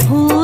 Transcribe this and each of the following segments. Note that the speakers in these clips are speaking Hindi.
हो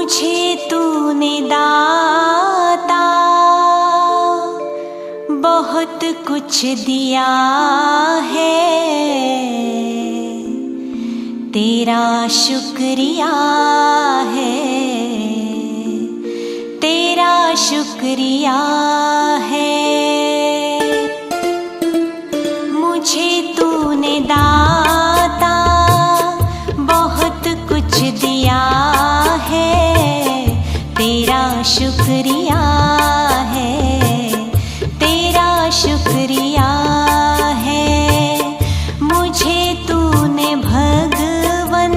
मुझे तूने दाता बहुत कुछ दिया है, तेरा शुक्रिया है, तेरा शुक्रिया है। मुझे तूने दाता बहुत कुछ दिया है, तेरा शुक्रिया है, तेरा शुक्रिया है। मुझे तूने भगवन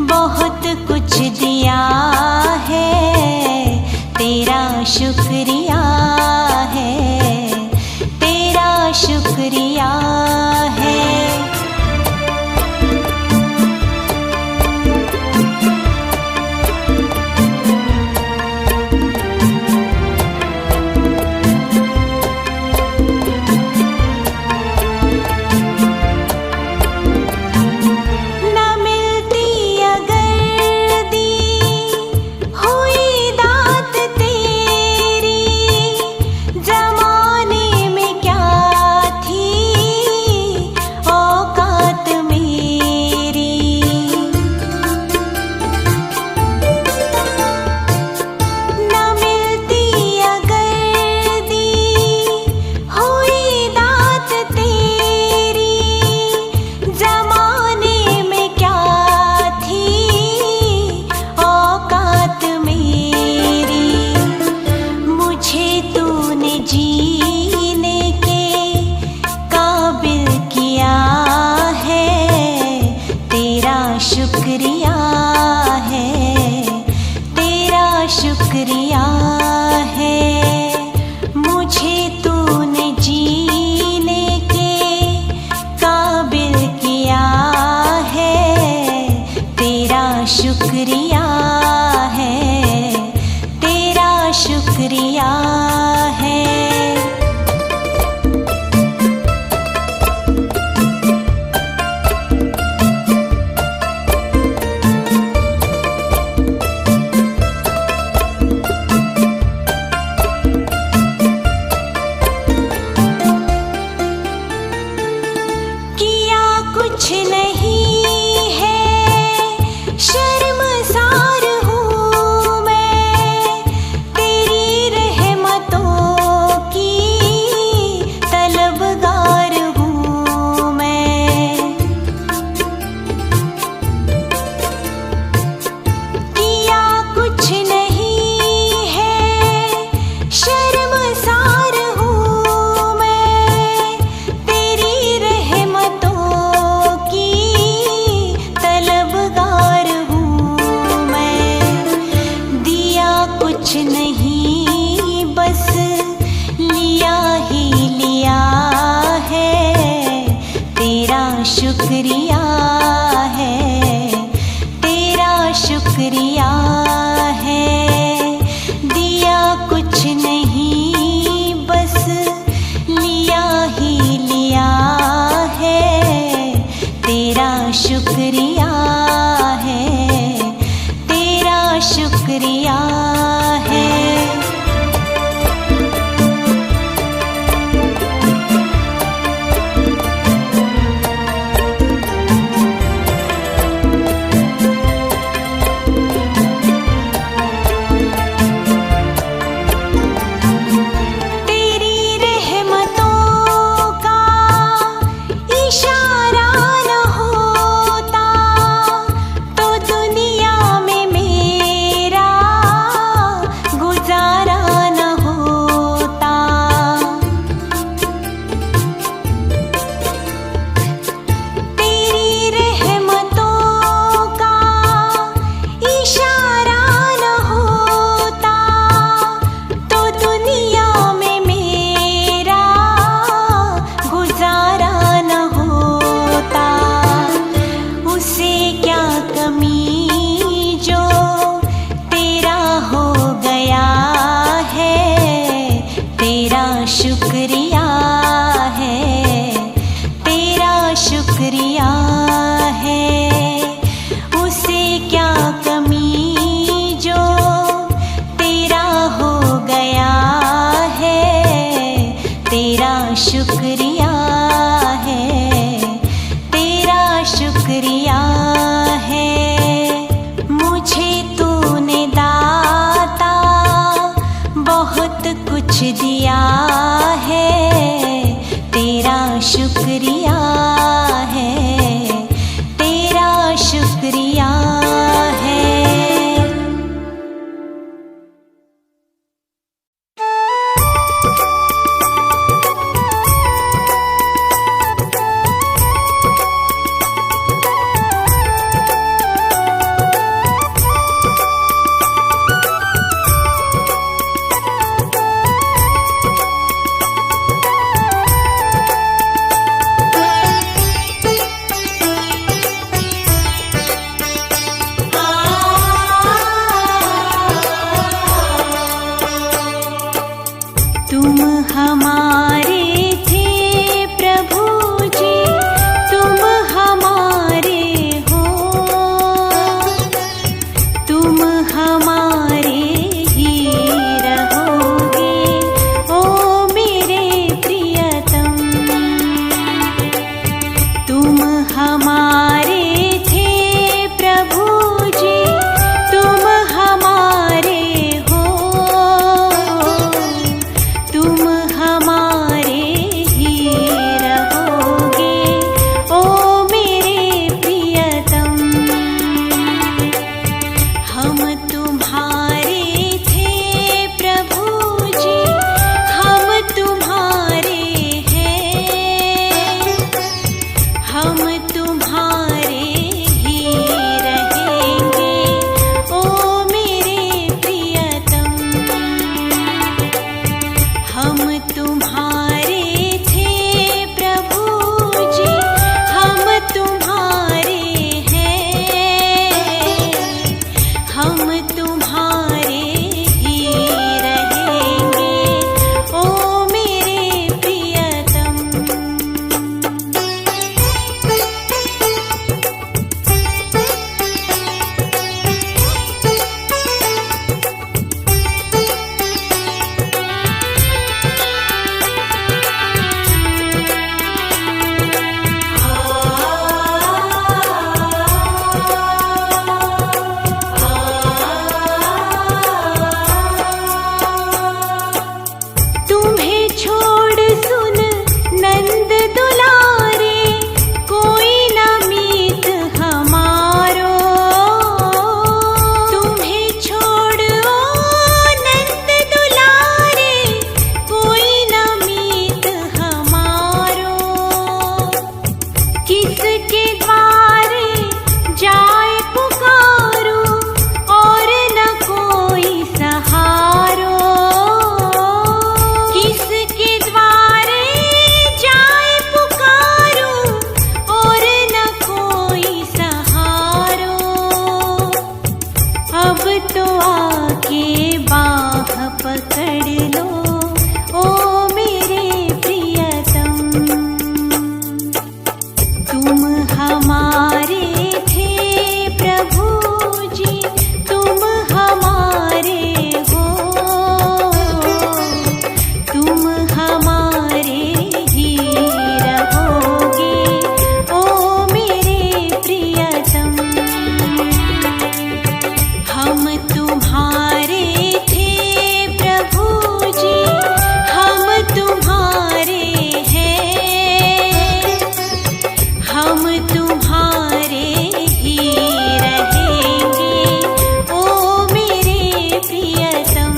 बहुत कुछ दिया है, तेरा शुक्रिया है, तेरा शुक्रिया है। शुक्रिया है, तेरा शुक्रिया है। मुझे तूने जीने के काबिल किया है, तेरा शुक्रिया है, तेरा शुक्रिया है। कुछ नहीं है शर्मसार हूँ मैं, तेरी रहमतों की तलबगार हूँ मैं। किया कुछ नहीं है शर्मसार हूँ मैं, तेरी रहमतों कुछ नहीं बस लिया ही लिया है, तेरा शुक्रिया है, तेरा शुक्रिया है। दिया कुछ नहीं बस लिया ही लिया है, तेरा शुक्रिया है, तेरा शुक्रिया है। तेरी रहमतों का इशारा न होता तो दुनिया में मेरा गुजारा न होता। तेरी रहमतों का इशारा न होता तो दुनिया में मेरा गुजारा न होता। उसे क्या कमी जो तेरा हो गया है, तेरा शुक्रिया है, तेरा शुक्रिया है। उसे क्या कमी तुम हमारे ही रहोगे, ओ मेरे प्रियतम। तुम हमारे थे प्रभु जी, तुम हमारे हो, तुम हमारे ही रहोगे, ओ मेरे प्रियतम। हम तुम्हारे थे प्रभु जी, हम तुम्हारे हैं, हम तुम्हारे ही रहेंगे, ओ मेरे प्रियतम। हम तुम्हारे थे प्रभु जी, हम तुम्हारे हैं, हम तुम्हारे ही रहेंगे, ओ मेरे प्रियतम। तुम्हें छोड़ सुन नंद दुलारे, कोई न मीत हमारो। तुम्हें छोड़ ओ नंद दुलारे, कोई न मीत हमारो। किसके द्वारे जाए पुकारो, और न कोई सहारो। किसके द्वारे जाए पुकारो, और न कोई सहारो। अब तो आके बाह पकड़ लो, ओ मेरे प्रियतम। तुम हमारे थे प्रभु जी, तुम हमारे हो, तुम हमारे ही रहोगे, ओ मेरे प्रियतम। हम तुम्हारे थे प्रभु जी, हम तुम्हारे हैं, हम तुम्हारे ही रहेंगे, ओ मेरे प्रियतम।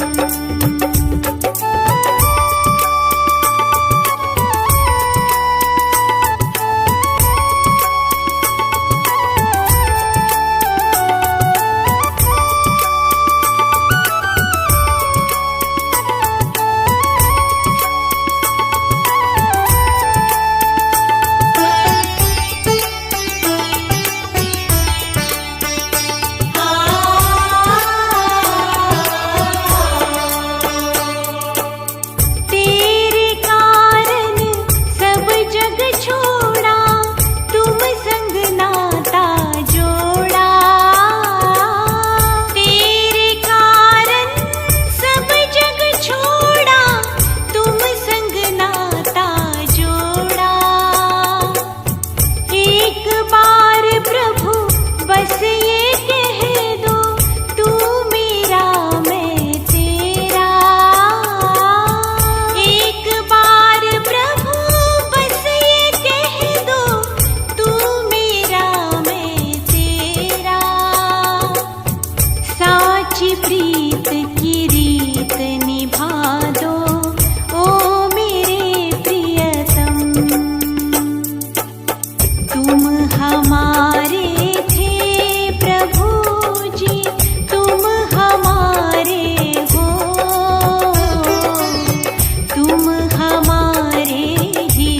तेरे कारण सब जग छोड़ा, तुम संग नाता जोड़ा। तेरे कारण सब जग छोड़ा, तुम संग नाता जोड़ा। एक बार प्रभु बस ये कह दो, तू मेरा मैं तेरा। एक बार प्रभु बस ये कह दो, तू मेरा मैं तेरा। साची प्रीत की रीत निभा दो, ओ मेरे प्रियतम। तुम हमारे थे प्रभु जी, तुम हमारे हो, तुम हमारे ही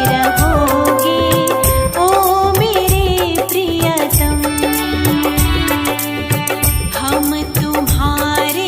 रहोगे, ओ मेरे प्रियतम। हम तुम्हारे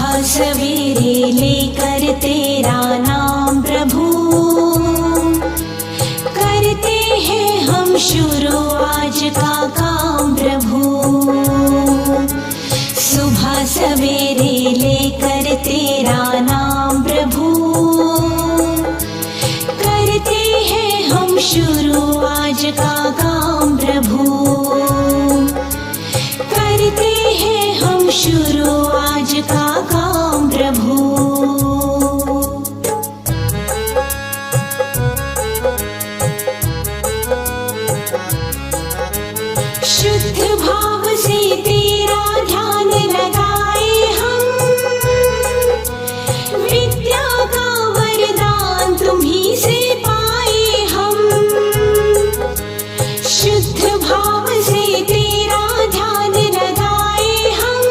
सुबह सवेरे लेकर तेरा नाम प्रभु, करते हैं हम शुरू आज का काम प्रभु। सुबह सवेरे लेकर तेरा नाम प्रभु, करते हैं हम शुरू आज का काम प्रभु, करते हैं हम शुरू आज का काम प्रभु। शुद्ध भाव से तेरा ध्यान लगाए हम, विद्या का वरदान तुम्हीं से पाए हम। शुद्ध भाव से तेरा ध्यान लगाए हम,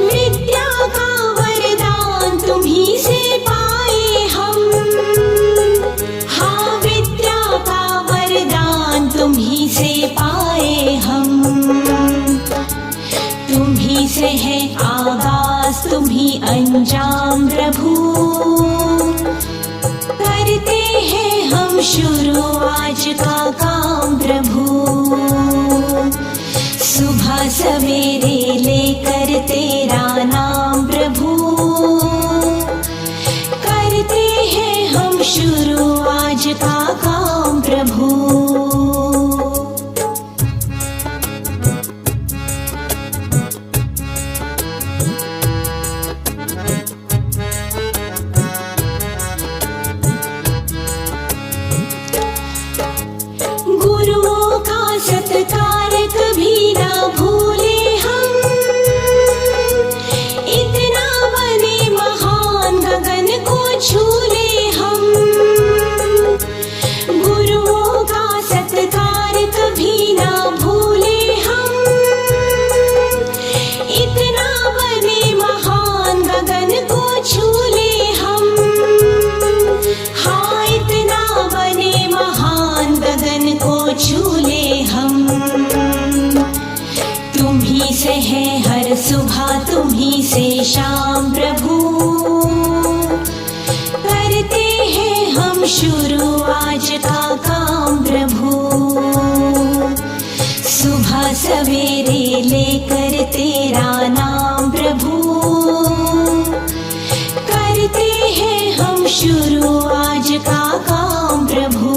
विद्या का वरदान तुम्हीं से पाए हम। हाँ, विद्या का वरदान तुम्हीं से पाए हम। तुम्हीं से है आगाज तुम्हीं अंजाम प्रभु, करते हैं हम शुरू आज का काम प्रभु। सुबह सवेरे लेकर तेरा नाम प्रभु, करते हैं हम शुरू आज का काम प्रभु। गुरुओं का सत्कार कभी ना भूले हम, इतना बने महान गगन को छू ले हम। गुरुओं का सत्कार कभी ना भूले हम, इतना बने महान गगन को छू ले हम। हाँ, इतना बने महान गगन को छू ले हम। तुम्हीं से है हर सुबह तुम्हीं से शाम प्रभु, करते हैं हम शुरू आज का काम प्रभु। सुबह सवेरे लेकर तेरा नाम प्रभु, करते हैं हम शुरू आज का काम प्रभु,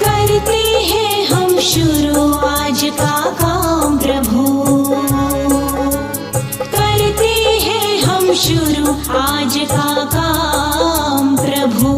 करते हैं हम शुरू आज का काम प्रभु, करते हैं हम शुरू आज का काम प्रभु।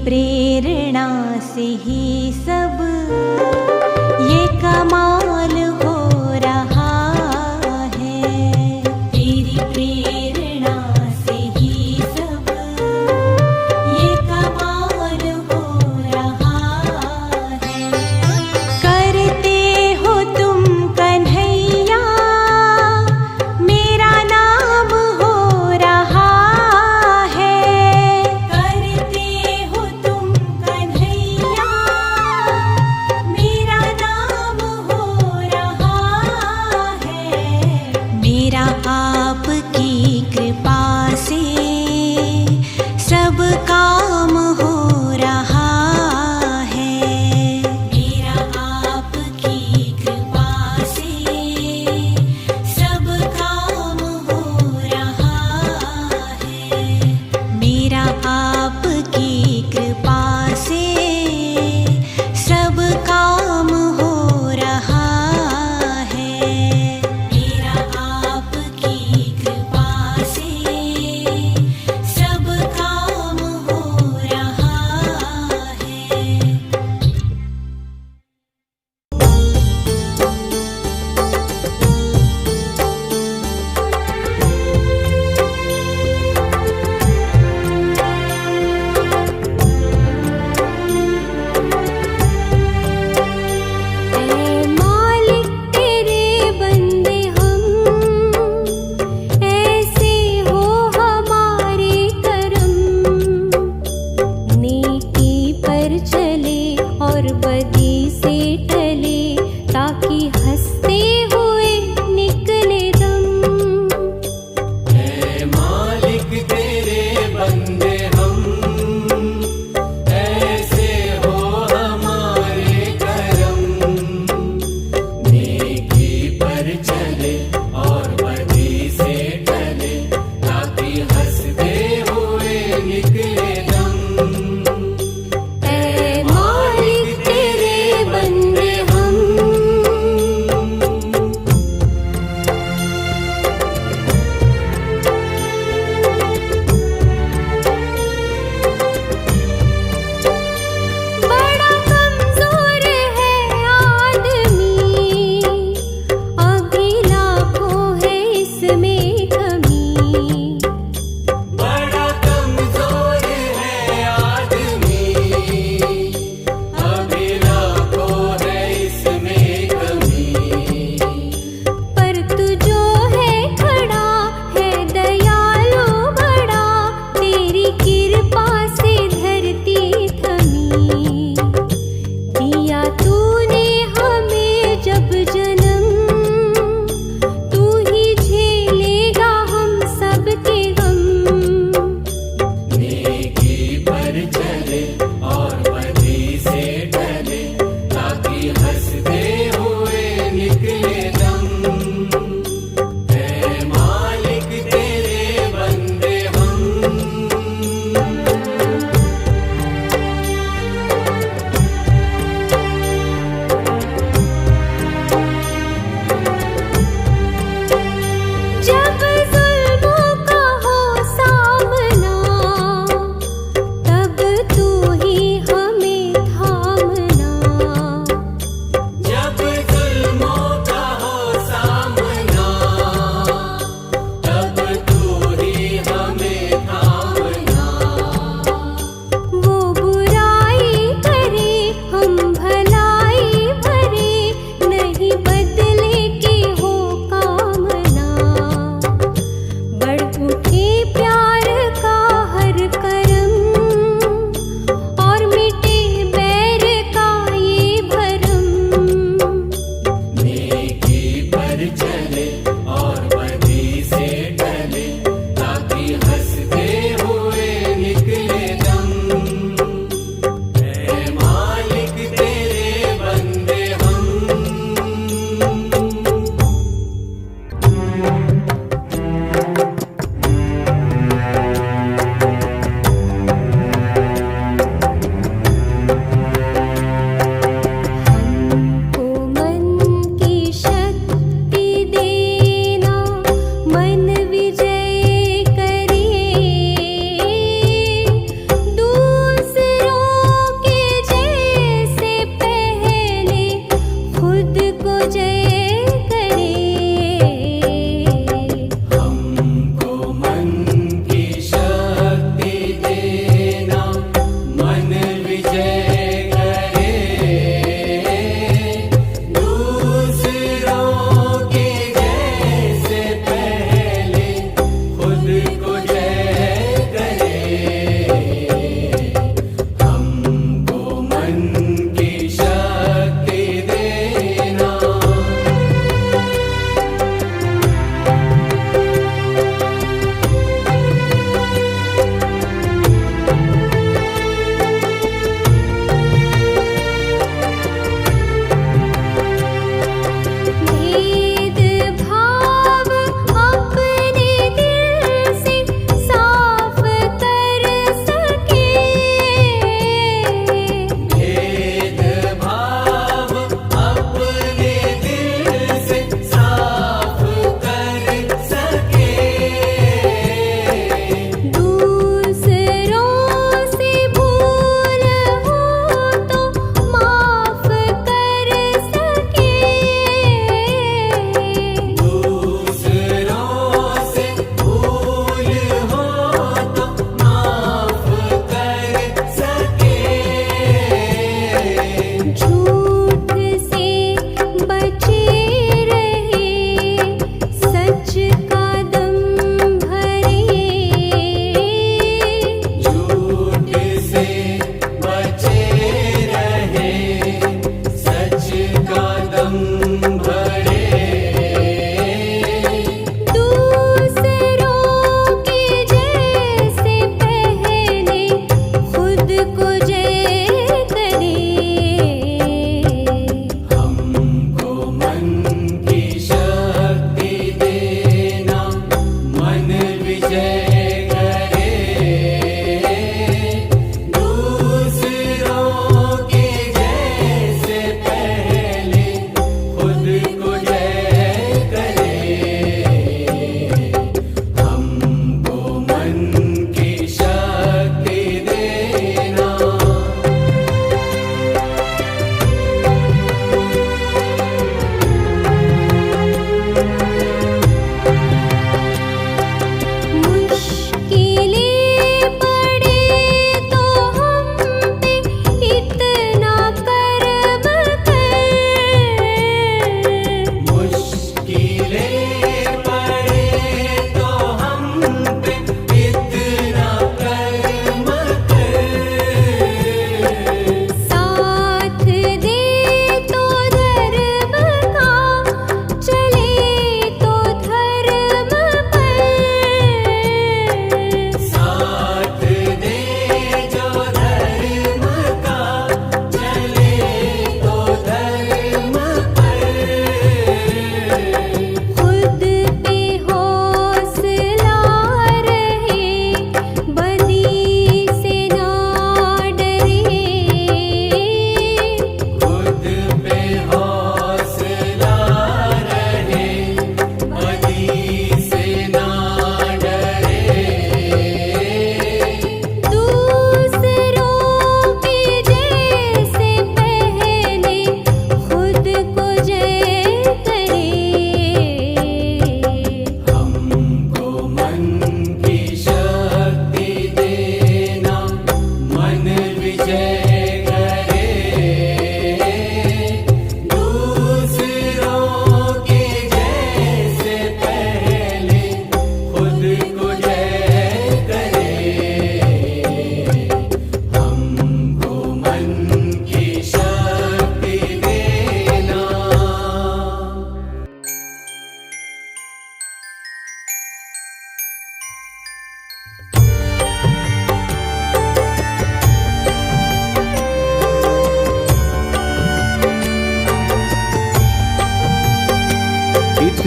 प्रेरणा से ही सब ये कमाल हो रहा है। तेरी प्रेरणा से ही सब ये कमाल हो रहा है। करते हो तुम कन्हैया मेरा नाम हो रहा है। करते हो तुम कन्हैया मेरा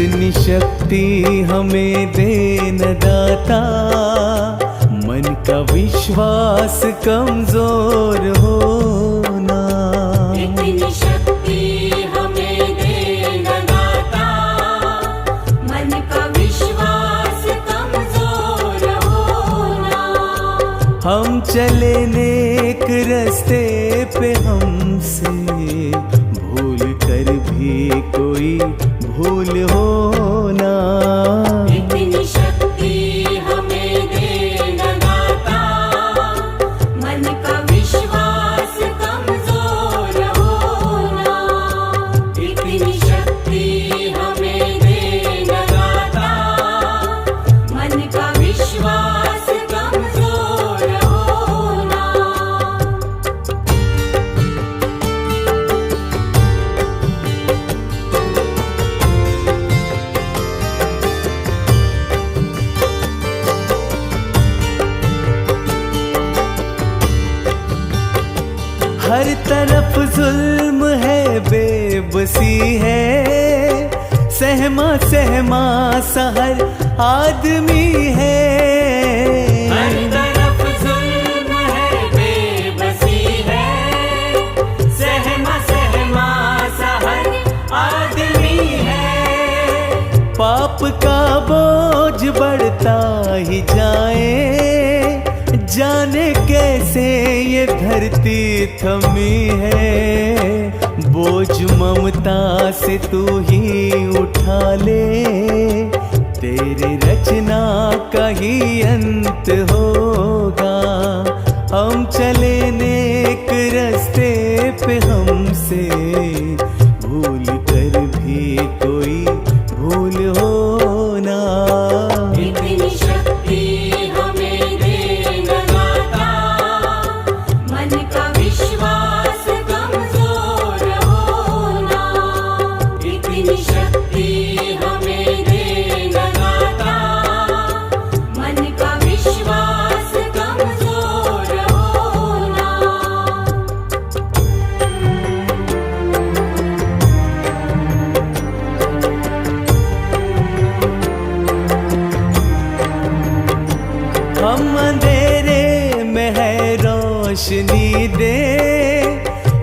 इतनी शक्ति हमें दे न दाता, मन का विश्वास कमजोर होना। इतनी शक्ति हमें दे न दाता, मन का विश्वास कमजोर होना। हम चले नेक रास्ते पे, हमसे भूल कर भी कोई भूल होना। इतनी शक्ति हमें दे न दाता, मन का विश्वास कमजोर होना। इतनी शक्ति हमें दे न दाता, मन का विश्वास कमजोर होना। हर तरफ जुल्म है, बेबसी है, सहमा सहमा सा हर आदमी है। हर तरफ जुल्म है, बेबसी है, सहमा सहमा सा हर आदमी है। पाप का बोझ बढ़ता ही जाए, जाने कैसे ये धरती थमी है। बोझ ममता से तू ही उठा ले, तेरे रचना का ही अंत होगा। हम चले नेक रास्ते पे, हमसे भूल कर भी कोई भूल होना। इतनी शक्ति हमें दे न दाता, मन का विश्वास कमजोर होना। इतनी शक्ति हमें दे न दाता, मन का विश्वास कमजोर होना। हम अंधेरे में है रोशनी दे,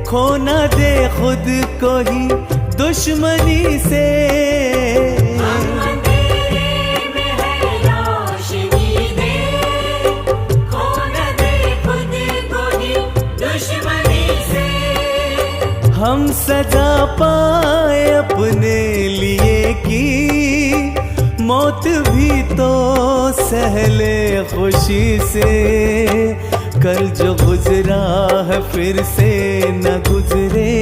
खोना दे खुद को ही दुश्मनी से। हम अंधेरे में है रोशनी दे, खो न दे खुद को ही दुश्मनी से। हम सजा पाए अपने लिए की, मौत भी तो सहले खुशी से। कल जो गुजरा है फिर से न गुजरे,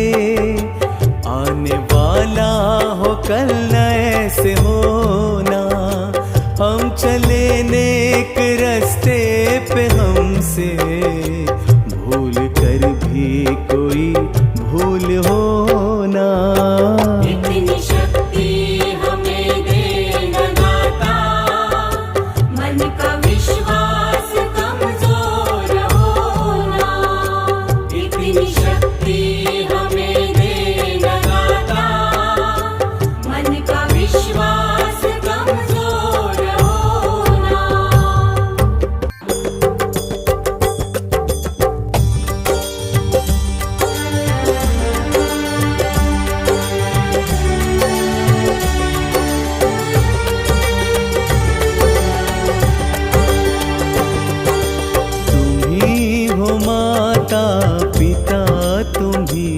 आने वाला हो कल न ऐसे होना। हम चले नेक रास्ते पे, हमसे भूल कर भी कोई भूल होना। इतनी शक्ति हमें दे न दाता, मन का विश्वास कमजोर होना। इतनी शक्ति हमें दे न दाता, मन का विश्वास कमजोर होना। पिता तुम ही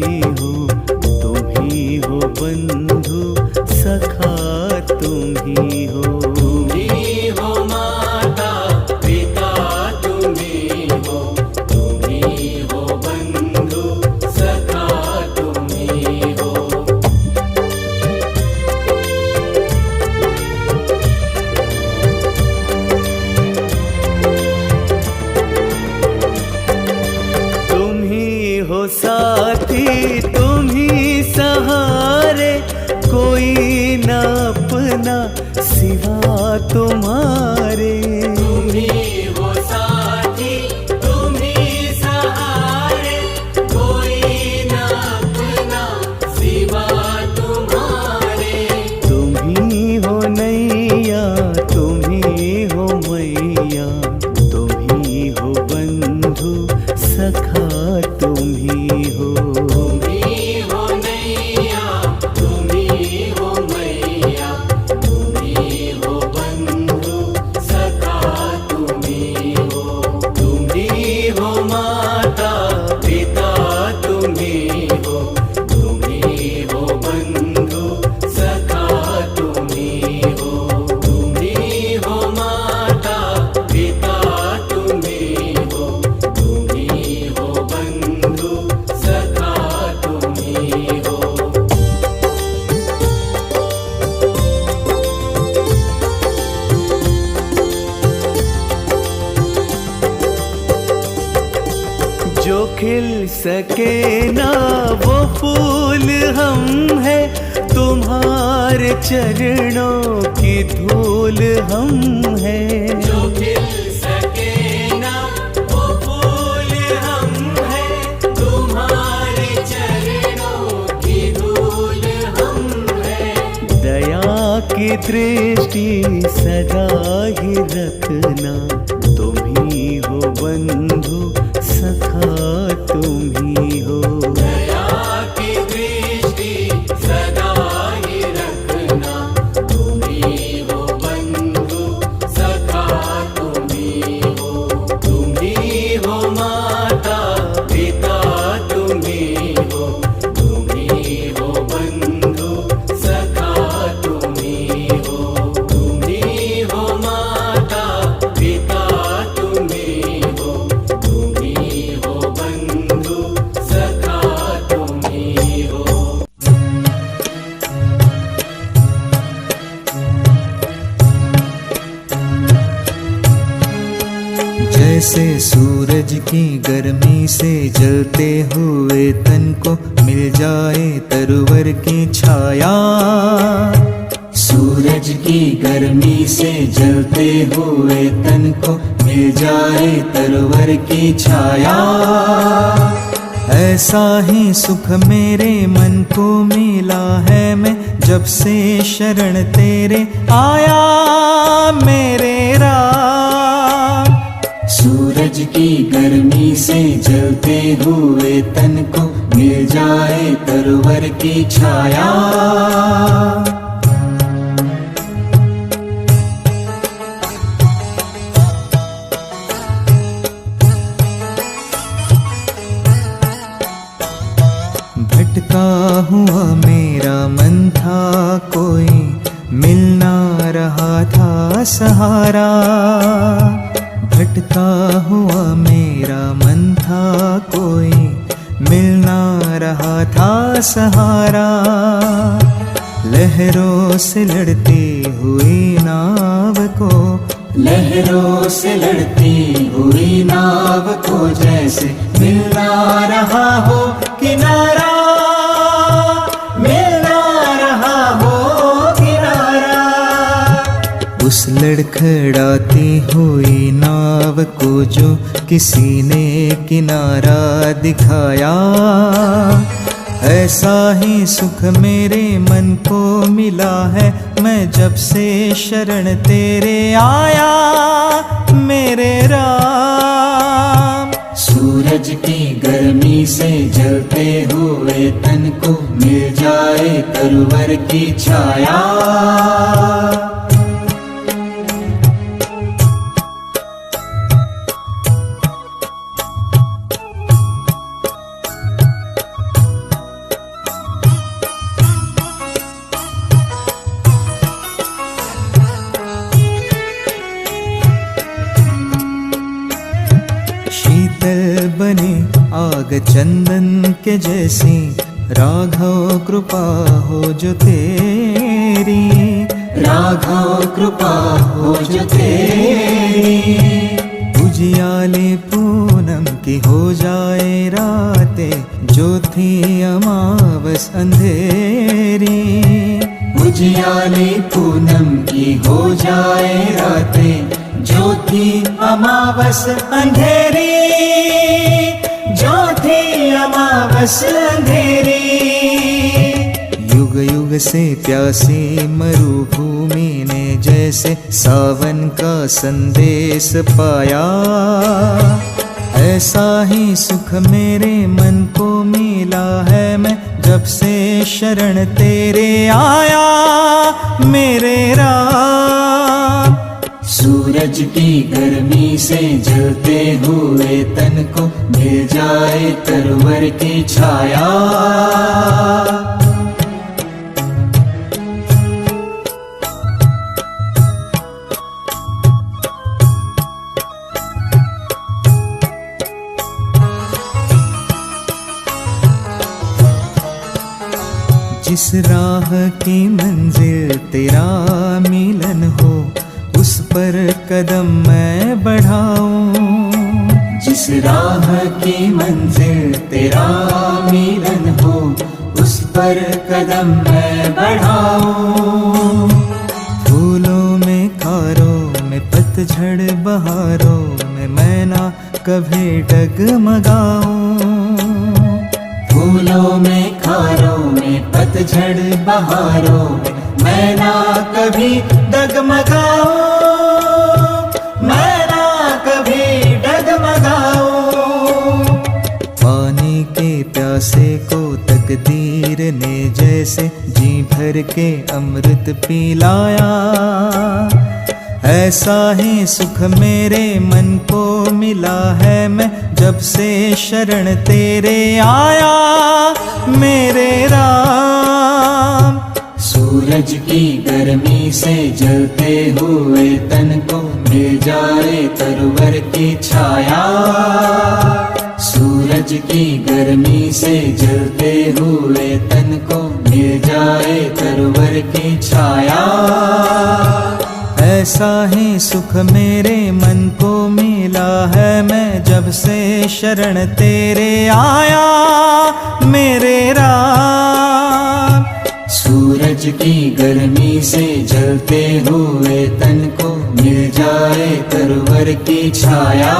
हो बंधु सखा तुम ही हो। तुम ही हो माता पिता, तुम ही हो बंधु सखा, तुम ही हो। तुम ही हो साथी, तुम ही सहारे, कोई न अपना सिवा तुम्हारे। तुम ही हो साथी, तुम ही सहारे, कोई न अपना सिवा तुम्हारे। तुम ही खिल सके ना वो फूल हम है, तुम्हारे चरणों की धूल हम है। जो खिल सके ना वो फूल हम है, तुम्हारे चरणों की धूल हम है। दया की दृष्टि सदा ही रखना, तुम ही हो बंधु सखा तुम ही हो। दया की दृष्टि सदा ही रखना, तुम ही हो बंधु सखा तुम ही हो। तुम ही हो माता पिता तुम ही हो, तुम ही हो बंधु सखा तुम ही हो। तुम ही हो माता पिता तुम ही हो, तुम ही हो बंधु सखा तुम ही हो। जैसे सूरज की गर्मी से जलते हुए तन को मिल जाए तरवर की छाया। सूरज की गर्मी से जलते हुए तन को मिल जाए तरवर की छाया। ऐसा ही सुख मेरे मन को मिला है, मैं जब से शरण तेरे आया मेरे राम। सूरज की गर्मी से जलते हुए तन को मिल जाए तरवर की छाया। भटका हुआ मेरा मन था, कोई मिल ना रहा था सहारा। भटका हुआ मेरा मन था, कोई मिल ना रहा था सहारा। लहरों से लड़ती हुई नाव को, लहरों से लड़ती हुई नाव को जैसे मिल ना रहा हो किनारा। मिल ना रहा हो किनारा। उस लड़खड़ाती हुई नाव को जो किसी ने किनारा दिखाया। ऐसा ही सुख मेरे मन को मिला है, मैं जब से शरण तेरे आया मेरे राम। सूरज की गर्मी से जलते हुए तन को मिल जाए तरवर की छाया। शीतल बने आग चंदन के जैसी, राघव कृपा हो जो तेरी। राघव कृपा हो जो तेरी। उजियाले पूनम की हो जाए रातें, जो थी अमावस अंधेरी। उजियाले पूनम की हो जाए रातें, जो थी अमावस अंधेरी। जो थी अमावस अंधेरी। युग युग से प्यासी मरुभूमि ने जैसे सावन का संदेश पाया। ऐसा ही सुख मेरे मन को मिला है, मैं जब से शरण तेरे आया मेरे राम। सूरज की गर्मी से जलते हुए तन को मिल जाए तरवर की छाया। जिस राह की मंजिल तेरा मिलन हो, उस पर कदम मैं बढ़ाऊं। जिस जिस राह की मंजिल तेरा मिलन हो, उस पर कदम मैं बढ़ाऊं। फूलों में खारों में पतझड़ बहारों में मैं ना कभी डगमगाऊं। फूलों में खारों में पतझड़ बहारों में मैं ना कभी डगमगाऊं, मैं ना कभी डगमगाऊं। पानी के प्यासे को तकदीर ने जैसे जी भर के अमृत पिलाया, ऐसा ही सुख मेरे मन को मिला है मैं जब से शरण तेरे आया मेरे राम। सूरज की गर्मी से जलते हुए तन को मिल जाए तरवर की छाया, सूरज की गर्मी से जलते हुए तन को मिल जाए तरवर की छाया, ऐसा ही सुख मेरे मन को मिला है मैं जब से शरण तेरे आया मेरे राम। सूरज की गर्मी से जलते हुए तन को मिल जाए तरवर की छाया।